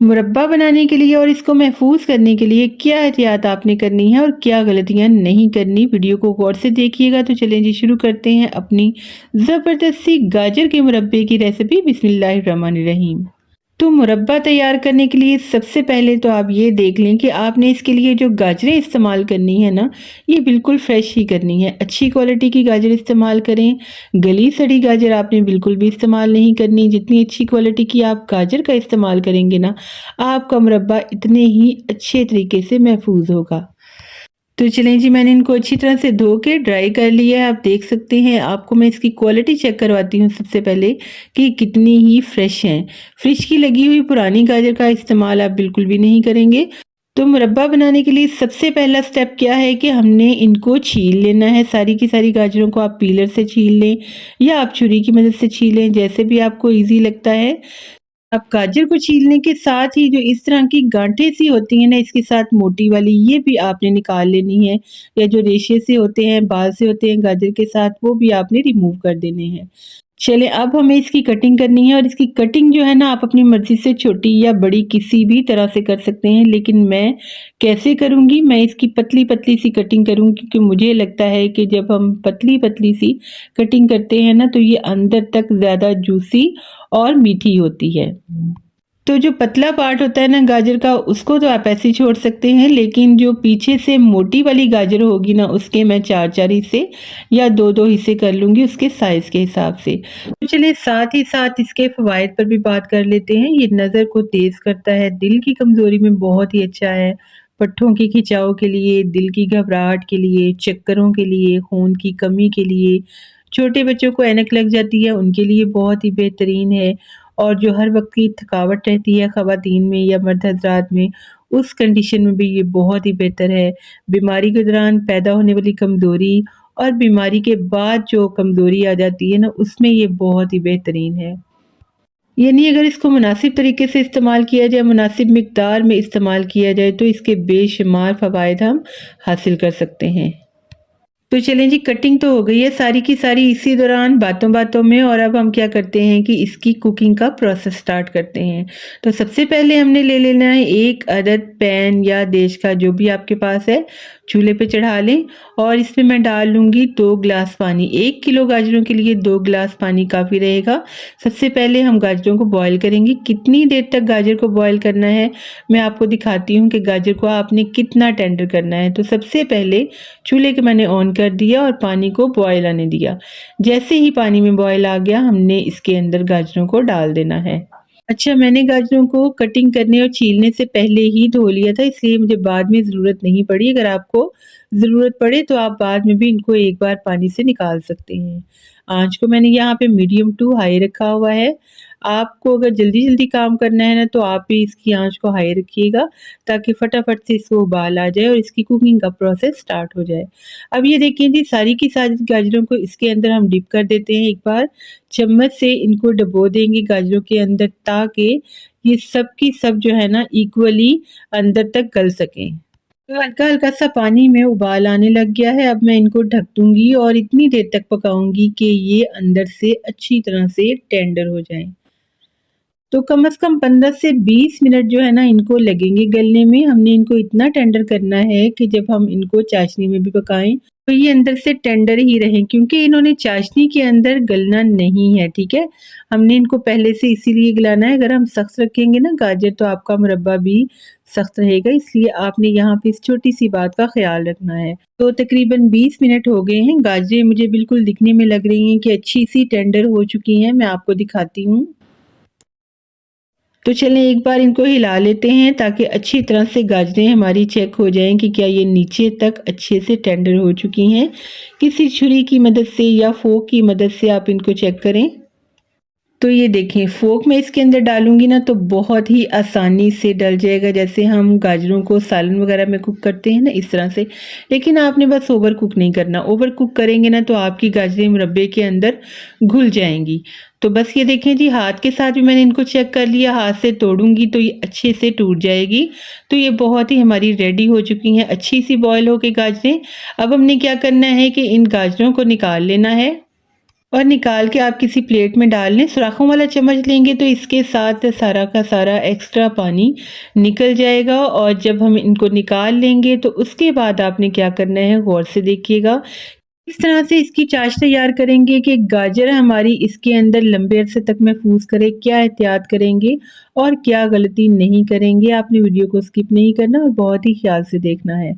मुरब्बा बनाने के लिए और इसको महफूज करने के लिए क्या एहतियात आपने करनी है और क्या गलतियां नहीं करनी, वीडियो को गौर से देखिएगा। तो चलें जी, शुरू करते हैं अपनी ज़बरदस्त सी गाजर के मुरब्बे की रेसिपी। बिस्मिल्लाहिर्रहमानिर्रहीम। तो मुरब्बा तैयार करने के लिए सबसे पहले तो आप ये देख लें कि आपने इसके लिए जो गाजरें इस्तेमाल करनी है ना, ये बिल्कुल फ्रेश ही करनी है। अच्छी क्वालिटी की गाजर इस्तेमाल करें। गली सड़ी गाजर आपने बिल्कुल भी इस्तेमाल नहीं करनी। जितनी अच्छी क्वालिटी की आप गाजर का इस्तेमाल करेंगे ना, आपका मुरब्बा इतने ही अच्छे तरीके से महफूज होगा। तो चलें जी, मैंने इनको अच्छी तरह से धो के ड्राई कर लिया है। आप देख सकते हैं, आपको मैं इसकी क्वालिटी चेक करवाती हूँ सबसे पहले कि कितनी ही फ्रेश हैं। फ्रिज की लगी हुई पुरानी गाजर का इस्तेमाल आप बिल्कुल भी नहीं करेंगे। तो मुरब्बा बनाने के लिए सबसे पहला स्टेप क्या है कि हमने इनको छील लेना है। सारी की सारी गाजरों को आप पीलर से छील लें या आप छुरी की मदद से छीलें, जैसे भी आपको ईज़ी लगता है। अब गाजर को छीलने के साथ ही जो इस तरह की गांठें सी होती हैं ना, इसके साथ मोटी वाली, ये भी आपने निकाल लेनी है। या जो रेशे से होते हैं, बाल से होते हैं गाजर के साथ, वो भी आपने रिमूव कर देने हैं। चलें, अब हमें इसकी कटिंग करनी है और इसकी कटिंग जो है ना, आप अपनी मर्ज़ी से छोटी या बड़ी किसी भी तरह से कर सकते हैं। लेकिन मैं कैसे करूँगी, मैं इसकी पतली-पतली सी कटिंग करूँगी, क्योंकि मुझे लगता है कि जब हम पतली-पतली सी कटिंग करते हैं ना, तो ये अंदर तक ज़्यादा जूसी और मीठी होती है। तो जो पतला पार्ट होता है ना गाजर का, उसको तो आप ऐसे ही छोड़ सकते हैं, लेकिन जो पीछे से मोटी वाली गाजर होगी ना, उसके मैं 4-4 हिस्से या 2-2 हिस्से कर लूँगी उसके साइज़ के हिसाब से। तो चलिए, साथ ही साथ इसके फ़वाइद पर भी बात कर लेते हैं। ये नज़र को तेज़ करता है, दिल की कमज़ोरी में बहुत ही अच्छा है, पट्ठों के खिंचाव के लिए, दिल की घबराहट के लिए, चक्करों के लिए, खून की कमी के लिए, छोटे बच्चों को ऐनक लग जाती है, उनके लिए बहुत ही बेहतरीन है। और जो हर वक़्त की थकावट रहती है ख़वातीन में या मर्द हज़रात में, उस कंडीशन में भी ये बहुत ही बेहतर है। बीमारी के दौरान पैदा होने वाली कमज़ोरी और बीमारी के बाद जो कमज़ोरी आ जाती है ना, उसमें ये बहुत ही बेहतरीन है। यानी अगर इसको मुनासिब तरीके से इस्तेमाल किया जाए, मुनासिब मिक़दार में इस्तेमाल किया जाए, तो इसके बेशुमार फ़वाइद हम हासिल कर सकते हैं। तो चलें जी, कटिंग तो हो गई है सारी की सारी इसी दौरान बातों-बातों में, और अब हम क्या करते हैं कि इसकी कुकिंग का प्रोसेस स्टार्ट करते हैं। तो सबसे पहले हमने ले लेना है 1 अदद पैन या देश का, जो भी आपके पास है, चूल्हे पे चढ़ा लें और इसमें मैं डाल लूँगी 2 ग्लास पानी। 1 किलो गाजरों के लिए 2 ग्लास पानी काफ़ी रहेगा। सबसे पहले हम गाजरों को बॉयल करेंगे। कितनी देर तक गाजर को बॉयल करना है, मैं आपको दिखाती हूँ कि गाजर को आपने कितना टेंडर करना है। तो सबसे पहले चूल्हे को मैंने ऑन कर दिया और पानी को बॉयल आने दिया। जैसे ही पानी में बॉयल आ गया, हमने इसके अंदर गाजरों को डाल देना है। अच्छा, मैंने गाजरों को कटिंग करने और छीलने से पहले ही धो लिया था, इसलिए मुझे बाद में ज़रूरत नहीं पड़ी। अगर आपको ज़रूरत पड़े तो आप बाद में भी इनको एक बार पानी से निकाल सकते हैं। आँच को मैंने यहाँ पे मीडियम टू हाई रखा हुआ है। आपको अगर जल्दी-जल्दी काम करना है ना, तो आप भी इसकी आँच को हाई रखिएगा, ताकि फटाफट से इसको उबाल आ जाए और इसकी कुकिंग का प्रोसेस स्टार्ट हो जाए। अब ये देखिए जी, सारी की सारी गाजरों को इसके अंदर हम डिप कर देते हैं। एक बार चम्मच से इनको डुबो देंगे गाजरों के अंदर, ताकि ये सब की सब जो है ना, इक्वली अंदर तक गल सकें। तो हल्का-हल्का सा पानी में उबाल आने लग गया है। अब मैं इनको ढक दूँगी और इतनी देर तक पकाऊँगी कि ये अंदर से अच्छी तरह से टेंडर हो जाएँ। तो कम से कम 15 से 20 मिनट जो है ना, इनको लगेंगे गलने में। हमने इनको इतना टेंडर करना है कि जब हम इनको चाशनी में भी पकाएँ, तो ये अंदर से टेंडर ही रहें, क्योंकि इन्होंने चाशनी के अंदर गलना नहीं है, ठीक है? हमने इनको पहले से इसीलिए गलाना है। अगर हम सख्त रखेंगे ना गाजर, तो आपका मुरब्बा भी सख्त रहेगा, इसलिए आपने यहाँ पे इस छोटी-सी बात का ख़्याल रखना है। तो तकरीबन 20 मिनट हो गए हैं। गाजरें मुझे बिल्कुल दिखने में लग रही हैं कि अच्छी-सी टेंडर हो चुकी हैं। मैं आपको दिखाती हूँ। तो चलें, एक बार इनको हिला लेते हैं, ताकि अच्छी तरह से गाजरें हमारी चेक हो जाएँ कि क्या ये नीचे तक अच्छे से टेंडर हो चुकी हैं। किसी छुरी की मदद से या फ़ोर्क की मदद से आप इनको चेक करें। तो ये देखें, फ़ोर्क में इसके अंदर डालूँगी ना, तो बहुत ही आसानी से डल जाएगा, जैसे हम गाजरों को सालन वगैरह में कुक करते हैं ना, इस तरह से। लेकिन आपने बस ओवर कुक नहीं करना। ओवर कुक करेंगे ना, तो आपकी गाजरें मुरब्बे के अंदर घुल जाएँगी। तो बस ये देखें जी, हाथ के साथ भी मैंने इनको चेक कर लिया। हाथ से तोड़ूँगी तो ये अच्छे से टूट जाएगी। तो ये बहुत ही हमारी रेडी हो चुकी हैं, अच्छी-सी बॉयल हो के गाजरें। अब हमने क्या करना है कि इन गाजरों को निकाल लेना है और निकाल के आप किसी प्लेट में डाल लें। सुराखों वाला चम्मच लेंगे तो इसके साथ सारा का सारा एक्स्ट्रा पानी निकल जाएगा। और जब हम इनको निकाल लेंगे तो उसके बाद आपने क्या करना है, गौर से देखिएगा। इस तरह से इसकी चाश तैयार करेंगे कि गाजर हमारी इसके अंदर लंबे अरसे तक महफूज करे। क्या एहतियात करेंगे और क्या गलती नहीं करेंगे, आपने वीडियो को स्किप नहीं करना और बहुत ही ख्याल से देखना है।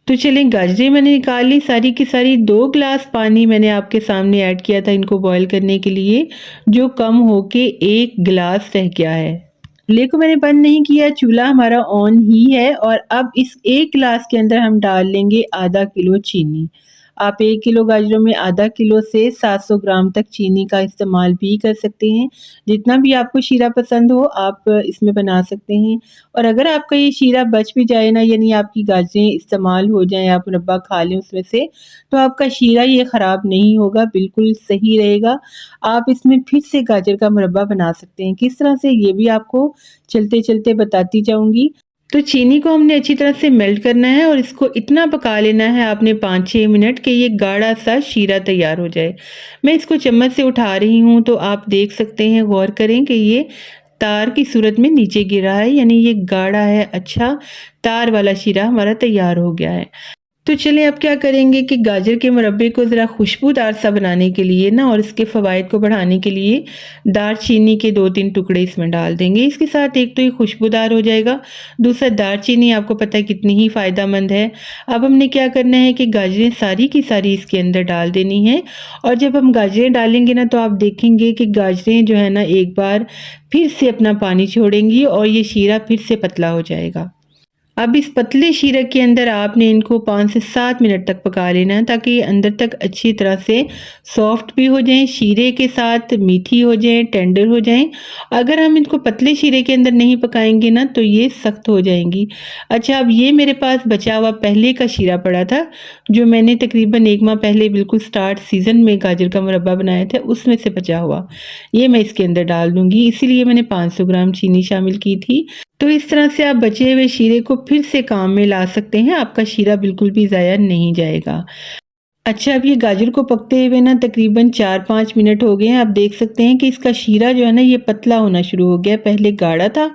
तो चलें, गाजरें मैंने निकाल ली सारी की सारी। 2 ग्लास पानी मैंने आपके सामने ऐड किया था इनको बॉईल करने के लिए, जो कम होके 1 गिलास रह गया है। चूल्हे को मैंने बंद नहीं किया, चूल्हा हमारा ऑन ही है। और अब इस 1 गिलास के अंदर हम डाल लेंगे आधा किलो चीनी। आप 1 किलो गाजरों में आधा किलो से 700 ग्राम तक चीनी का इस्तेमाल भी कर सकते हैं। जितना भी आपको शीरा पसंद हो आप इसमें बना सकते हैं। और अगर आपका ये शीरा बच भी जाए ना, यानी आपकी गाजरें इस्तेमाल हो जाएँ, आप मुरब्बा खा लें उसमें से, तो आपका शीरा ये ख़राब नहीं होगा, बिल्कुल सही रहेगा। आप इसमें फिर से गाजर का मुरब्बा बना सकते हैं। किस तरह से, ये भी आपको चलते-चलते बताती जाऊँगी। तो चीनी को हमने अच्छी तरह से मेल्ट करना है और इसको इतना पका लेना है आपने 5-6 मिनट कि ये गाढ़ा सा शीरा तैयार हो जाए। मैं इसको चम्मच से उठा रही हूँ तो आप देख सकते हैं, गौर करें कि ये तार की सूरत में नीचे गिरा है, यानी ये गाढ़ा है, अच्छा तार वाला शीरा हमारा तैयार हो गया है। तो चलिए अब क्या करेंगे कि गाजर के मुरब्बे को ज़रा खुशबूदार सा बनाने के लिए ना, और इसके फ़वाइद को बढ़ाने के लिए दालचीनी के 2-3 टुकड़े इसमें डाल देंगे। इसके साथ एक तो ये खुशबूदार हो जाएगा, दूसरा दालचीनी आपको पता है कितनी ही फ़ायदेमंद है। अब हमने क्या करना है कि गाजरें सारी की सारी इसके अंदर डाल देनी है। और जब हम गाजरें डालेंगे ना तो आप देखेंगे कि गाजरें जो है ना एक बार फिर से अपना पानी छोड़ेंगी और ये शीरा फिर से पतला हो जाएगा। अब इस पतले शीरे के अंदर आपने इनको 5 से 7 मिनट तक पका लेना है, ताकि ये अंदर तक अच्छी तरह से सॉफ्ट भी हो जाएं, शीरे के साथ मीठी हो जाएं, टेंडर हो जाएं। अगर हम इनको पतले शीरे के अंदर नहीं पकाएंगे ना तो ये सख्त हो जाएंगी। अच्छा, अब ये मेरे पास बचा हुआ पहले का शीरा पड़ा था, जो मैंने तकरीबन 1 माह पहले बिल्कुल स्टार्ट सीज़न में गाजर का मुरब्बा बनाया था, उसमें से बचा हुआ ये मैं इसके अंदर डाल दूंगी। इसीलिए मैंने 500 ग्राम चीनी शामिल की थी। तो इस तरह से आप बचे हुए शीरे को फिर से काम में ला सकते हैं, आपका शीरा बिल्कुल भी ज़ाया नहीं जाएगा। अच्छा, अब ये गाजर को पकते हुए ना तकरीबन 4-5 मिनट हो गए हैं। आप देख सकते हैं कि इसका शीरा जो है ना ये पतला होना शुरू हो गया। पहले गाढ़ा था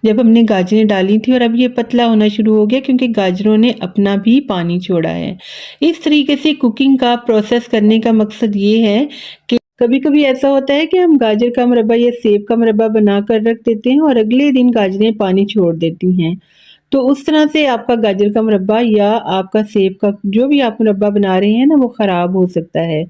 जब हमने गाजरें डाली थी, और अब ये पतला होना शुरू हो गया क्योंकि गाजरों ने अपना भी पानी छोड़ा है। इस तरीके से कुकिंग का प्रोसेस करने का मकसद ये है कि कभी-कभी ऐसा होता है कि हम गाजर का मुरब्बा या सेब का मुरब्बा बनाकर रख देते हैं और अगले दिन गाजरें पानी छोड़ देती हैं। तो उस तरह से आपका गाजर का मुरब्बा या आपका सेब का जो भी आप मुरब्बा बना रहे हैं ना वो ख़राब हो सकता है।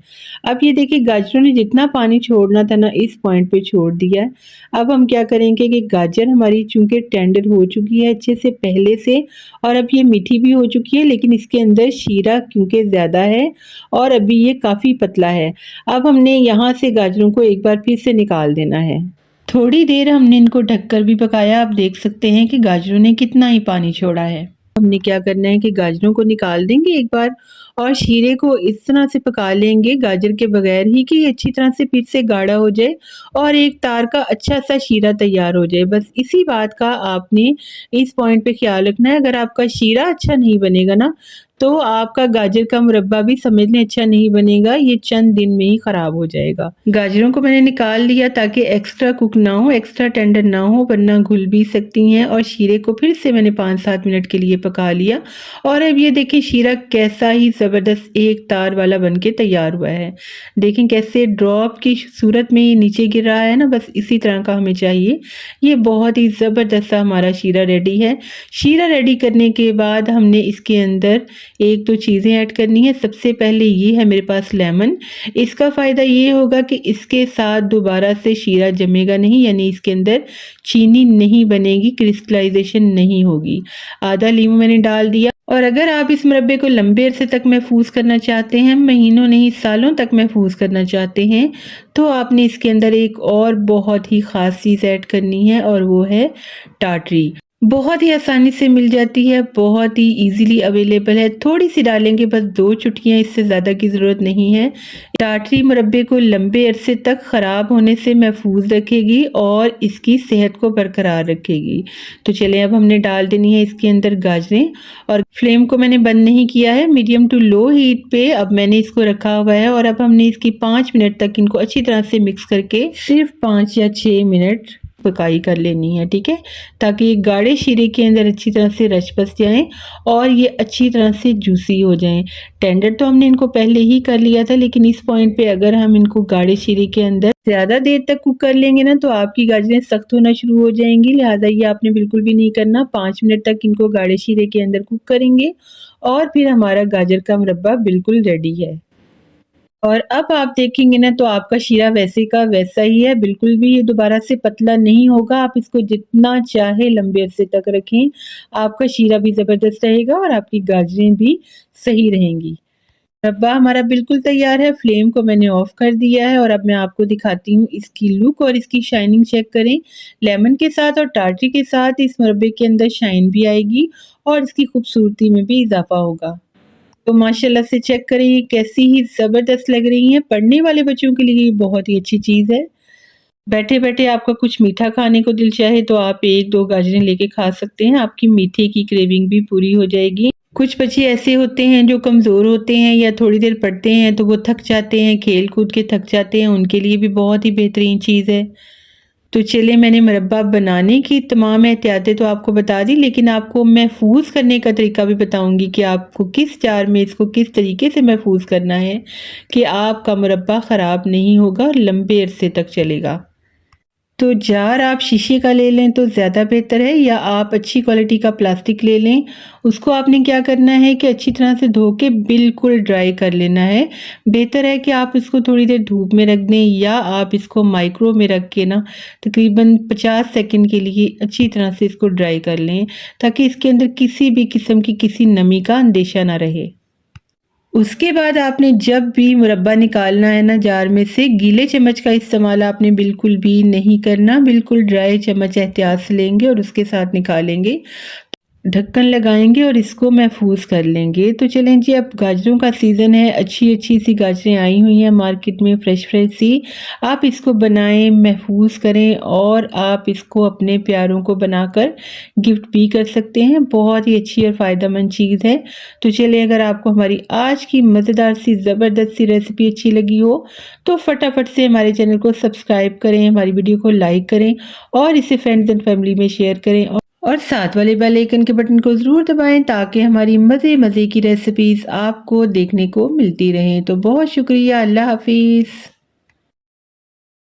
अब ये देखिए, गाजरों ने जितना पानी छोड़ना था ना इस पॉइंट पे छोड़ दिया है। अब हम क्या करेंगे कि गाजर हमारी चूँकि टेंडर हो चुकी है अच्छे से पहले से, और अब ये मीठी भी हो चुकी है, लेकिन इसके अंदर शीरा क्योंकि ज़्यादा है और अभी ये काफ़ी पतला है। अब हमने यहाँ से गाजरों को एक बार फिर से निकाल देना है। थोड़ी देर हमने इनको ढककर भी पकाया। आप देख सकते हैं कि गाजरों ने कितना ही पानी छोड़ा है। हमने क्या करना है कि गाजरों को निकाल देंगे एक बार और शीरे को इस तरह से पका लेंगे गाजर के बगैर ही कि ये अच्छी तरह से फिर से गाढ़ा हो जाए और एक तार का अच्छा सा शीरा तैयार हो जाए। बस इसी बात का आपने इस पॉइंट पे ख्याल रखना है। अगर आपका शीरा अच्छा नहीं बनेगा ना तो आपका गाजर का मुरब्बा भी समझ लें अच्छा नहीं बनेगा, ये चंद दिन में ही ख़राब हो जाएगा। गाजरों को मैंने निकाल लिया ताकि एक्स्ट्रा कुक ना हो, एक्स्ट्रा टेंडर ना हो, वरना घुल भी सकती हैं। और शीरे को फिर से मैंने 5-7 मिनट के लिए पका लिया और अब ये देखिए शीरा कैसा ही ज़बरदस्त एक तार वाला बन के तैयार हुआ है। देखें कैसे ड्रॉप की सूरत में ये नीचे गिर रहा है ना, बस इसी तरह का हमें चाहिए। ये बहुत ही ज़बरदस्त सा हमारा शीरा रेडी है। शीरा रेडी करने के बाद हमने इसके अंदर 1-2 चीज़ें ऐड करनी है। सबसे पहले ये है मेरे पास लेमन। इसका फ़ायदा ये होगा कि इसके साथ दोबारा से शीरा जमेगा नहीं, यानी इसके अंदर चीनी नहीं बनेगी, क्रिस्टलाइजेशन नहीं होगी। आधा नींबू मैंने डाल दिया। और अगर आप इस मुरब्बे को लंबे अरसे तक महफूज करना चाहते हैं, महीनों नहीं सालों तक महफूज करना चाहते हैं, तो आपने इसके अंदर एक और बहुत ही ख़ास चीज़ ऐड करनी है और वो है टाटरी। बहुत ही आसानी से मिल जाती है, बहुत ही ईज़िली अवेलेबल है। थोड़ी-सी डालेंगे बस 2 चुटकियाँ, इससे ज़्यादा की ज़रूरत नहीं है। टाटरी मुरब्बे को लंबे अरसे तक ख़राब होने से महफूज़ रखेगी और इसकी सेहत को बरकरार रखेगी। तो चलें अब हमने डाल देनी है इसके अंदर गाजरें और फ्लेम को मैंने बंद नहीं किया है, मीडियम टू लो हीट पे अब मैंने इसको रखा हुआ है और अब हमने इसकी 5 मिनट तक इनको अच्छी तरह से मिक्स करके सिर्फ़ 5 या 6 मिनट पकाई कर लेनी है, ठीक है? ताकि ये गाढ़े शीरे के अंदर अच्छी तरह से रच बस जाएँ और ये अच्छी तरह से जूसी हो जाएँ। टेंडर तो हमने इनको पहले ही कर लिया था, लेकिन इस पॉइंट पे अगर हम इनको गाढ़े शीरे के अंदर ज़्यादा देर तक कुक कर लेंगे ना, तो आपकी गाजरें सख्त होना शुरू हो जाएँगी। लिहाज़ा ये आपने बिल्कुल भी नहीं करना। 5 मिनट तक इनको गाढ़े शीरे के अंदर कुक करेंगे और फिर हमारा गाजर का मुरब्बा बिल्कुल रेडी है। और अब आप देखेंगे ना, तो आपका शीरा वैसे का वैसा ही है, बिल्कुल भी ये दोबारा से पतला नहीं होगा। आप इसको जितना चाहे लंबे अरसे तक रखें, आपका शीरा भी ज़बरदस्त रहेगा और आपकी गाजरें भी सही रहेंगी। मुरब्बा हमारा बिल्कुल तैयार है, फ्लेम को मैंने ऑफ कर दिया है और अब मैं आपको दिखाती हूँ इसकी लुक और इसकी शाइनिंग चेक करें। लेमन के साथ और टार्टरी के साथ इस मुरब्बे के अंदर शाइन भी आएगी और इसकी खूबसूरती में भी इज़ाफ़ा होगा। तो माशाल्लाह से चेक करें ये कैसी ही ज़बरदस्त लग रही हैं। पढ़ने वाले बच्चों के लिए ये बहुत ही अच्छी चीज़ है। बैठे-बैठे आपका कुछ मीठा खाने को दिल चाहे तो आप 1-2 गाजरें लेके खा सकते हैं, आपकी मीठे की क्रेविंग भी पूरी हो जाएगी। कुछ बच्चे ऐसे होते हैं जो कमज़ोर होते हैं या थोड़ी देर पढ़ते हैं तो वो थक जाते हैं, खेल-कूद के थक जाते हैं, उनके लिए भी बहुत ही बेहतरीन चीज़ है। तो चलिए मैंने मुरब्बा बनाने की तमाम एहतियातें तो आपको बता दी, लेकिन आपको महफूज़ करने का तरीका भी बताऊँगी कि आपको किस जार में इसको किस तरीके से महफूज़ करना है कि आपका मुरब्बा ख़राब नहीं होगा और लंबे अरसे तक चलेगा। तो जार आप शीशे का ले लें तो ज़्यादा बेहतर है या आप अच्छी क्वालिटी का प्लास्टिक ले लें। उसको आपने क्या करना है कि अच्छी तरह से धो के बिल्कुल ड्राई कर लेना है। बेहतर है कि आप इसको थोड़ी देर धूप में रख दें या आप इसको माइक्रो में रख के ना तकरीबन 50 सेकंड के लिए अच्छी तरह से इसको ड्राई कर लें, ताकि इसके अंदर किसी भी किस्म की किसी नमी का अंदेशा ना रहे। उसके बाद आपने जब भी मुरब्बा निकालना है ना जार में से, गीले चम्मच का इस्तेमाल आपने बिल्कुल भी नहीं करना, बिल्कुल ड्राई चम्मच एहतियात से लेंगे और उसके साथ निकालेंगे। ढक्कन लगाएँगे और इसको महफूज़ कर लेंगे। तो चलें जी, अब गाजरों का सीज़न है, अच्छी-अच्छी सी गाजरें आई हुई हैं मार्केट में फ्रेश-फ्रेश सी। आप इसको बनाएँ, महफूज़ करें और आप इसको अपने प्यारों को बनाकर गिफ्ट भी कर सकते हैं। बहुत ही अच्छी और फ़ायदेमंद चीज़ है। तो चलिए, अगर आपको हमारी आज की मज़ेदार सी ज़बरदस्त सी रेसिपी अच्छी लगी हो, तो फटाफट से हमारे चैनल को सब्सक्राइब करें, हमारी वीडियो को लाइक करें और इसे फ्रेंड्स एंड फैमिली में शेयर करें। और साथ वाले बेल आइकन के बटन को ज़रूर दबाएं ताकि हमारी मज़े-मज़े की रेसिपीज़ आपको देखने को मिलती रहें। तो बहुत शुक्रिया, अल्लाह हाफ़िज़।